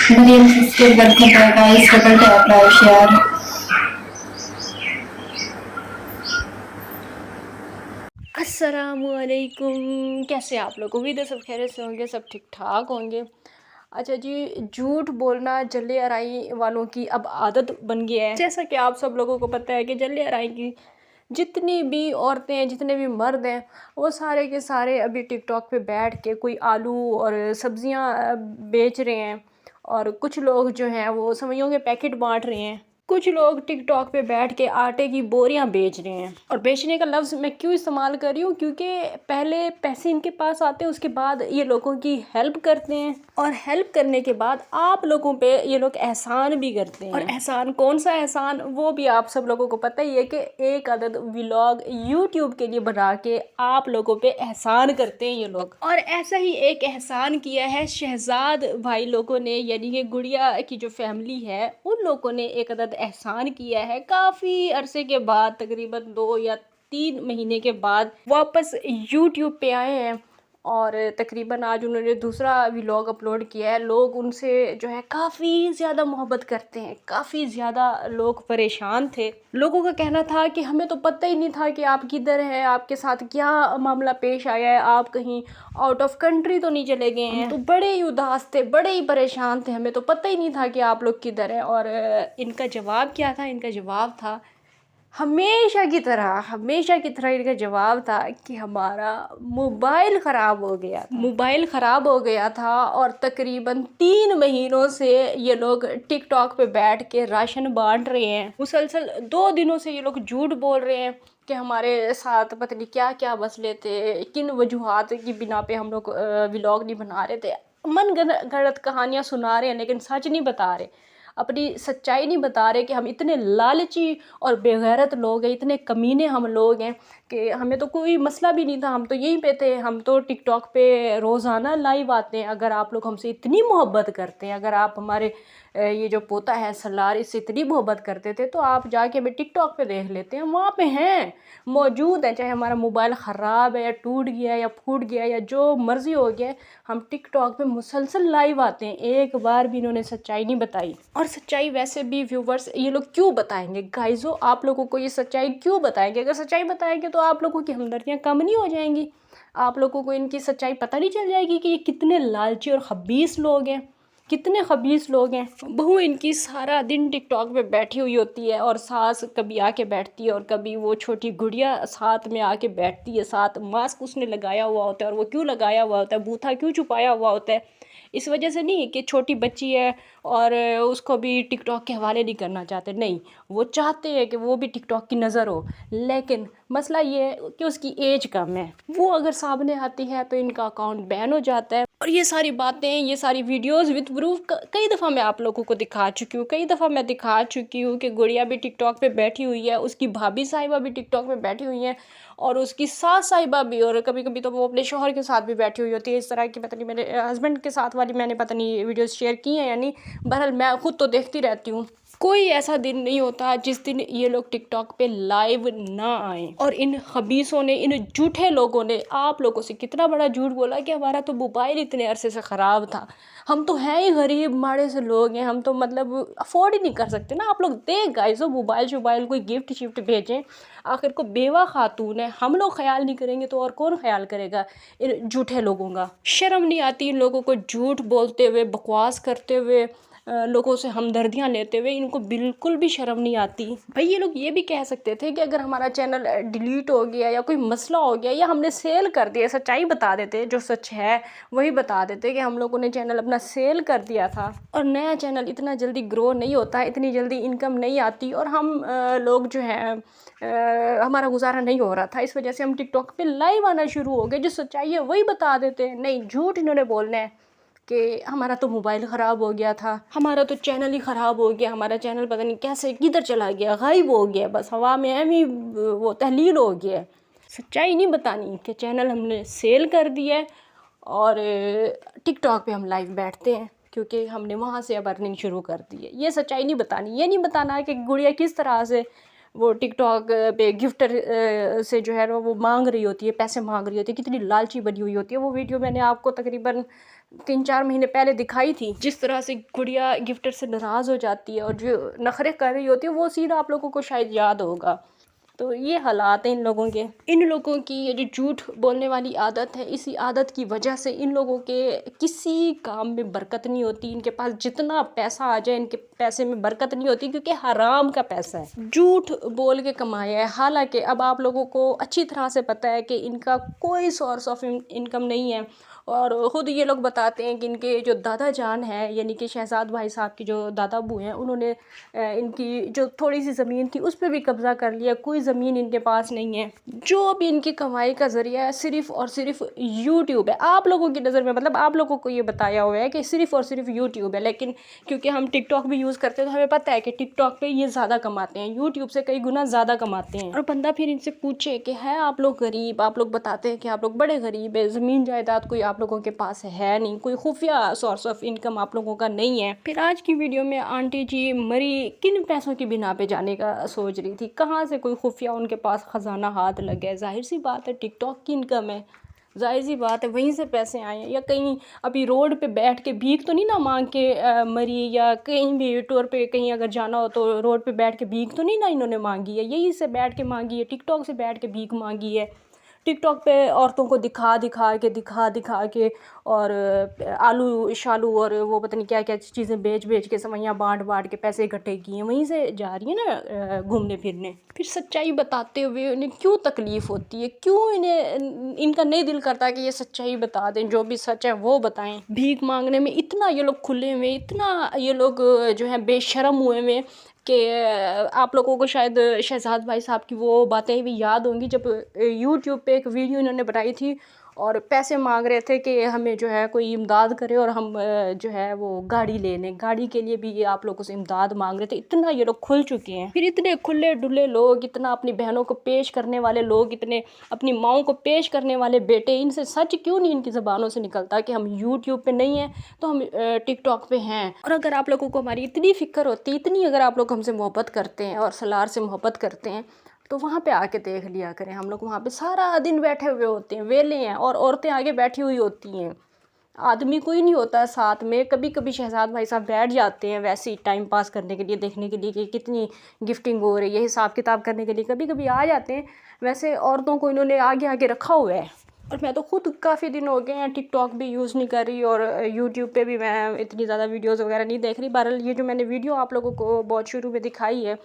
Maryam sister welcome back guys, double tap like share. अस्सलामुअलैकुम। कैसे आप लोग? उम्मीद है सब खैरियत से होंगे, सब ठीक ठाक होंगे। अच्छा जी, झूठ बोलना जल्ले आराई वालों की अब आदत बन गया है। जैसा कि आप सब लोगों को पता है कि जल्ले आराई की जितनी भी औरतें हैं, जितने भी मर्द हैं, वो सारे के सारे अभी टिकटॉक पे बैठ के कोई आलू और सब्जियां बेच रहे हैं, और कुछ लोग जो हैं वो सेवइयों के पैकेट बांट रहे हैं। कुछ लोग टिकटॉक पे बैठ के आटे की बोरियां बेच रहे हैं। और बेचने का लफ्ज़ मैं क्यों इस्तेमाल कर रही हूँ? क्योंकि पहले पैसे इनके पास आते हैं, उसके बाद ये लोगों की हेल्प करते हैं, और हेल्प करने के बाद आप लोगों पे ये लोग एहसान भी करते हैं। और एहसान कौन सा एहसान, वो भी आप सब लोगों को पता ही है कि एक अदद व्लॉग यूट्यूब के लिए बना के आप लोगों पे एहसान करते हैं ये लोग। और ऐसा ही एक एहसान किया है शहजाद भाई लोगों ने, यानी कि गुड़िया की जो फैमिली है उन लोगों ने एक अदद एहसान किया है। काफ़ी अरसे के बाद, तकरीबन 2 या 3 महीने के बाद वापस यूट्यूब पे आए हैं, और तकरीबन आज उन्होंने दूसरा व्लॉग अपलोड किया है। लोग उनसे जो है काफ़ी ज़्यादा मोहब्बत करते हैं, काफ़ी ज़्यादा लोग परेशान थे। लोगों का कहना था कि हमें तो पता ही नहीं था कि आप किधर हैं, आपके साथ क्या मामला पेश आया है, आप कहीं आउट ऑफ कंट्री तो नहीं चले गए हैं। तो बड़े ही उदास थे, बड़े ही परेशान थे, हमें तो पता ही नहीं था कि आप लोग किधर हैं। और इनका जवाब क्या था? इनका जवाब था, हमेशा की तरह इनका जवाब था कि हमारा मोबाइल ख़राब हो गया था। मोबाइल ख़राब हो गया था, और तकरीबन 3 महीनों से ये लोग टिकटॉक पे बैठ के राशन बांट रहे हैं। मुसलसल 2 दिनों से ये लोग झूठ बोल रहे हैं कि हमारे साथ पता नहीं क्या क्या मसले थे, किन वजूहात की बिना पे हम लोग व्लॉग नहीं बना रहे थे। मन गढ़ंत कहानियाँ सुना रहे हैं, लेकिन सच नहीं बता रहे, अपनी सच्चाई नहीं बता रहे कि हम इतने लालची और बेगैरत लोग हैं, इतने कमीने हम लोग हैं कि हमें तो कोई मसला भी नहीं था, हम तो यहीं पे थे, हम तो टिकटॉक पे रोज़ाना लाइव आते हैं। अगर आप लोग हमसे इतनी मोहब्बत करते हैं, अगर आप हमारे ये जो पोता है सलार, इससे इतनी मोहब्बत करते थे, तो आप जाके हमें टिकटॉक पे देख लेते हैं, वहाँ पे हैं, मौजूद हैं। चाहे हमारा मोबाइल ख़राब है या टूट गया है या फूट गया है या जो मर्ज़ी हो गया है, हम टिकटॉक पे मुसलसल लाइव आते हैं। एक बार भी इन्होंने सच्चाई नहीं बताई। और सच्चाई वैसे भी व्यूवर्स ये लोग क्यों बताएंगे? गाइजो, आप लोगों को ये सच्चाई क्यों बताएंगे? अगर सच्चाई बताएंगे तो आप लोगों की हमदर्दियाँ कम नहीं हो जाएंगी? आप लोगों को इनकी सच्चाई पता नहीं चल जाएगी कि ये कितने लालची और खबीस लोग हैं, कितने खबीस लोग हैं? बहू इनकी सारा दिन टिकटॉक पे बैठी हुई होती है, और सास कभी आके बैठती है, और कभी वो छोटी गुड़िया साथ में आके बैठती है साथ। मास्क उसने लगाया हुआ होता है, और वो क्यों लगाया हुआ होता है, बूथा क्यों छुपाया हुआ होता है? इस वजह से नहीं कि छोटी बच्ची है और उसको भी टिकटॉक के हवाले नहीं करना चाहते, नहीं, वो चाहते हैं कि वो भी टिकटॉक की नज़र हो। लेकिन मसला ये है कि उसकी एज कम है, वो अगर सामने आती है तो इनका अकाउंट बैन हो जाता है। और ये सारी बातें, ये सारी वीडियोस विद प्रूफ कई दफ़ा मैं आप लोगों को दिखा चुकी हूँ, कई दफ़ा मैं दिखा चुकी हूँ कि गुड़िया भी टिकटॉक पे बैठी हुई है, उसकी भाभी साहिबा भी टिकटॉक पे बैठी हुई हैं, और उसकी सास साहिबा भी, और कभी कभी तो वो अपने शोहर के साथ भी बैठी हुई होती है। इस तरह की पता नहीं, मेरे हस्बैंड के साथ वाली मैंने पता नहीं वीडियोस शेयर की हैं या नहीं, बहरहाल मैं खुद तो देखती रहती हूँ। कोई ऐसा दिन नहीं होता जिस दिन ये लोग टिकटॉक पे लाइव ना आए। और इन खबीसों ने, इन झूठे लोगों ने आप लोगों से कितना बड़ा झूठ बोला कि हमारा तो मोबाइल इतने अरसे से ख़राब था, हम तो हैं ही गरीब माड़े से लोग हैं, हम तो मतलब अफोर्ड ही नहीं कर सकते ना। आप लोग देख गाइजो, मोबाइल शोबाइल कोई गिफ्ट शिफ्ट भेजें, आखिर को बेवा खातून है, हम लोग ख्याल नहीं करेंगे तो और कौन ख्याल करेगा इन झूठे लोगों का? शर्म नहीं आती इन लोगों को झूठ बोलते हुए, बकवास करते हुए, लोगों से हमदर्दियाँ लेते हुए? इनको बिल्कुल भी शर्म नहीं आती। भाई ये लोग ये भी कह सकते थे कि अगर हमारा चैनल डिलीट हो गया या कोई मसला हो गया या हमने सेल कर दिया, सच्चाई बता देते, जो सच है वही बता देते कि हम लोगों ने चैनल अपना सेल कर दिया था। और नया चैनल इतना जल्दी ग्रो नहीं होता, इतनी जल्दी इनकम नहीं आती, और हम लोग जो है हमारा गुजारा नहीं हो रहा था, इस वजह से हम टिकटॉक पे लाइव आना शुरू हो गए। जो सच्चाई है वही बता देते। नहीं, झूठ इन्होंने बोलना है कि हमारा तो मोबाइल ख़राब हो गया था, हमारा तो चैनल ही ख़राब हो गया, हमारा चैनल पता नहीं कैसे किधर चला गया, गायब हो गया, बस हवा में एम ही वो तहलील हो गया। सच्चाई नहीं बतानी कि चैनल हमने सेल कर दिया है और टिकटॉक पे हम लाइव बैठते हैं क्योंकि हमने वहाँ से अब अर्निंग शुरू कर दी है। ये सच्चाई नहीं बतानी। ये नहीं बताना कि गुड़िया किस तरह से वो टिकटॉक पे गिफ्टर से जो है ना वो मांग रही होती है, पैसे मांग रही होती है, कितनी लालची बनी हुई होती है। वो वीडियो मैंने आपको तकरीबन 3-4 महीने पहले दिखाई थी। जिस तरह से गुड़िया गिफ्टर से नाराज़ हो जाती है और जो नखरे कर रही होती है, वो सीन आप लोगों को शायद याद होगा। तो ये हालात हैं इन लोगों की ये जो झूठ बोलने वाली आदत है, इसी आदत की वजह से इन लोगों के किसी काम में बरकत नहीं होती। इनके पास जितना पैसा आ जाए इनके पैसे में बरकत नहीं होती, क्योंकि हराम का पैसा है, झूठ बोल के कमाया है। हालांकि अब आप लोगों को अच्छी तरह से पता है कि इनका कोई सोर्स ऑफ इनकम नहीं है, और ख़ुद ये लोग बताते हैं कि इनके जो दादा जान है, यानी कि शहजाद भाई साहब के जो दादा अबू हैं, उन्होंने इनकी जो थोड़ी सी ज़मीन थी उस पर भी कब्ज़ा कर लिया। कोई ज़मीन इनके पास नहीं है। जो भी इनकी कमाई का ज़रिया है सिर्फ़ और सिर्फ यूट्यूब है। आप लोगों की नज़र में, मतलब आप लोगों को ये बताया हुआ है कि सिर्फ़ और सिर्फ यूट्यूब है, लेकिन क्योंकि हम टिकटॉक भी यूज़ करते हैं तो हमें पता है कि टिकटॉक पे ये ज़्यादा कमाते हैं, यूट्यूब से कई गुना ज़्यादा कमाते हैं। और बंदा फिर इनसे पूछे कि है आप लोग गरीब, आप लोग बताते हैं कि आप लोग बड़े गरीब है, ज़मीन जायदाद कोई आप लोगों के पास है नहीं, कोई खुफिया सोर्स ऑफ इनकम आप लोगों का नहीं है। फिर आज की वीडियो में आंटी जी मरी किन पैसों की बिना पे जाने का सोच रही थी, कहाँ से कोई खुफिया उनके पास ख़जाना हाथ लग गया। जाहिर सी बात है टिकटॉक की इनकम है, जाहिर सी बात है वहीं से पैसे आए हैं। या कहीं अभी रोड पे बैठ के भीख तो नहीं ना मांग के मरी, या कहीं भी टूर पे कहीं अगर जाना हो तो रोड पे बैठ के भीख तो नहीं ना इन्होंने मांगी है, यहीं से बैठ के मांगी है, टिकटॉक से बैठ के भीख मांगी है। टिकटॉक पे औरतों को दिखा के और आलू शालू और वो पता नहीं क्या क्या चीज़ें बेच के सवैयाँ बांट के पैसे इकट्ठे किए हैं, वहीं से जा रही है ना घूमने फिरने। फिर सच्चाई बताते हुए उन्हें क्यों तकलीफ़ होती है, क्यों इनका नहीं दिल करता कि ये सच्चाई बता दें, जो भी सच है वो बताएं। भीख मांगने में इतना ये लोग खुले हुए, इतना ये लोग जो है बेशर्म हुए हुए कि आप लोगों को शायद शहजाद भाई साहब की वो बातें भी याद होंगी, जब यूट्यूब पे एक वीडियो इन्होंने बनाई थी और पैसे मांग रहे थे कि हमें जो है कोई इमदाद करे और हम जो है वो गाड़ी ले लें। गाड़ी के लिए भी ये आप लोगों से इमदाद मांग रहे थे। इतना ये लोग खुल चुके हैं। फिर इतने खुले डुले लोग, इतना अपनी बहनों को पेश करने वाले लोग, इतने अपनी माओं को पेश करने वाले बेटे, इनसे सच क्यों नहीं इनकी ज़बानों से निकलता कि हम यूट्यूब पे नहीं हैं तो हम टिकटॉक पे हैं। और अगर आप लोगों को हमारी इतनी फ़िक्र होती, इतनी अगर आप लोग हमसे मोहब्बत करते हैं और सलार से मोहब्बत करते हैं, तो वहाँ पे आके देख लिया करें। हम लोग वहाँ पे सारा दिन बैठे हुए होते हैं, वेले हैं, और औरतें आगे बैठी हुई होती हैं, आदमी कोई नहीं होता साथ में। कभी कभी शहजाद भाई साहब बैठ जाते हैं वैसे ही टाइम पास करने के लिए, देखने के लिए कि कितनी गिफ्टिंग हो रही है, हिसाब किताब करने के लिए कभी कभी आ जाते हैं। वैसे औरतों को इन्होंने आगे आगे रखा हुआ है। और मैं तो खुद काफ़ी दिन हो गए हैं टिकटॉक भी यूज़ नहीं कर रही, और यूट्यूब पे भी मैं इतनी ज़्यादा वीडियोज़ वगैरह नहीं देख रही। बहरहाल ये जो मैंने वीडियो आप लोगों को बहुत शुरू में दिखाई है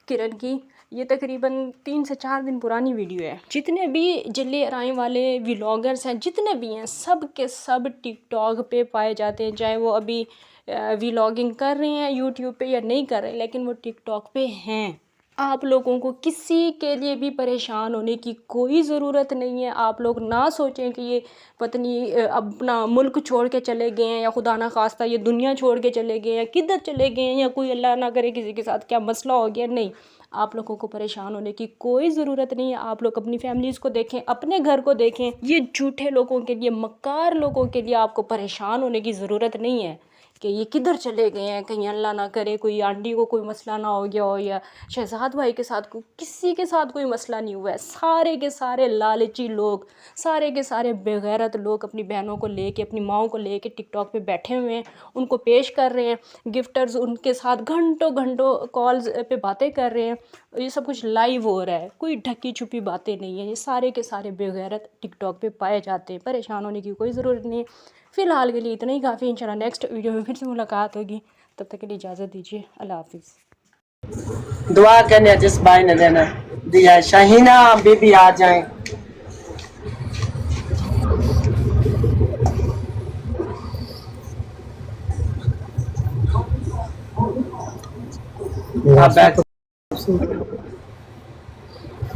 किरण की, ये तकरीबन 3 से 4 दिन पुरानी वीडियो है। जितने भी जिले राय वाले व्लॉगर्स हैं, जितने भी हैं, सब के सब टिकटॉक पे पाए जाते हैं। चाहे वो अभी व्लॉगिंग कर रहे हैं यूट्यूब पे या नहीं कर रहे, लेकिन वो टिकटॉक पे हैं। आप लोगों को किसी के लिए भी परेशान होने की कोई ज़रूरत नहीं है। आप लोग ना सोचें कि ये पत्नी अपना मुल्क छोड़ के चले गए हैं, या खुदा ना खास्ता ये दुनिया छोड़ के चले गए हैं, किधर चले गए हैं, या कोई अल्लाह ना करे किसी के साथ क्या मसला हो गया। नहीं, आप लोगों को परेशान होने की कोई ज़रूरत नहीं है। आप लोग अपनी फैमिलीज़ को देखें, अपने घर को देखें। ये झूठे लोगों के लिए, मक्कार लोगों के लिए आपको परेशान होने की ज़रूरत नहीं है कि ये किधर चले गए हैं, कहीं अल्लाह ना करे कोई आंटी को कोई मसला ना हो गया हो, या शहजाद भाई के साथ किसी के साथ कोई मसला नहीं हुआ है। सारे के सारे लालची लोग, सारे के सारे बेगैरत लोग अपनी बहनों को लेके, अपनी माओं को लेके टिकटॉक पे बैठे हुए हैं, उनको पेश कर रहे हैं। गिफ्टर्स उनके साथ घंटों घंटों कॉल्स पे बातें कर रहे हैं। ये सब कुछ लाइव हो रहा है, कोई ढकी छुपी बातें नहीं है। ये सारे के सारे बेगैरत टिकटॉक पे पाए जाते हैं। परेशान होने की कोई ज़रूरत नहीं है। फ़िलहाल के लिए इतना ही काफ़ी। इंशाल्लाह नेक्स्ट वीडियो में फिर से मुलाकात होगी, तब तक के लिए इजाज़त दीजिए। अल्लाह हाफिज़। दुआ करने जिस भाई ने देना दिया। शाहीना बीबी आ जाए।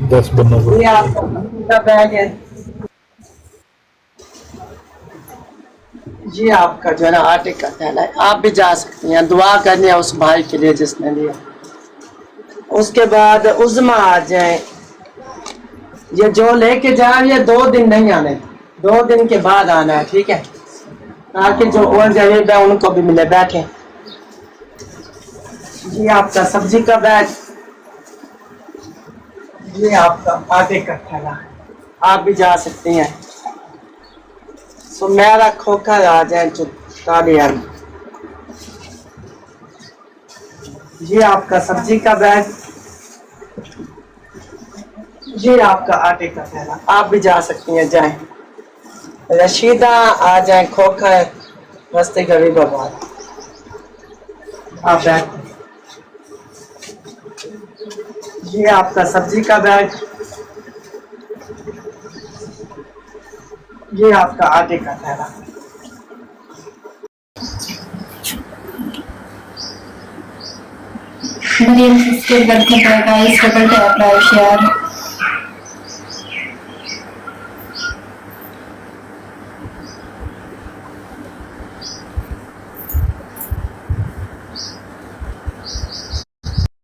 दस बनना ये आपका बैग है जी, आपका जो है ना आटे का थैला है। आप भी जा सकते हैं, दुआ करनी है उस भाई के लिए जिसने दिया। उसके बाद उज़्मा आ जाए। ये जो लेके जाए ये 2 दिन नहीं आने, 2 दिन के बाद आना है, ठीक है, ताकि जो और गरीब है उनको भी मिले। बैठे जी, आपका सब्जी का बैग, ये आपका आटे का थैला, आप भी जा सकती हैं। सुमेरा खोखर आ जाए चुतालियन। ये आपका सब्जी का बैग, ये आपका आटे का थैला, आप भी जा सकती हैं, जाएं। रशीदा आ जाए खोखर रस्ते गरीबाबाद, आप बैग। ये आपका सब्जी का बैग, ये आपका आटे का थैला। मरियम सिस्टर बर्थडे का इस डबल टैप लाइव शेयर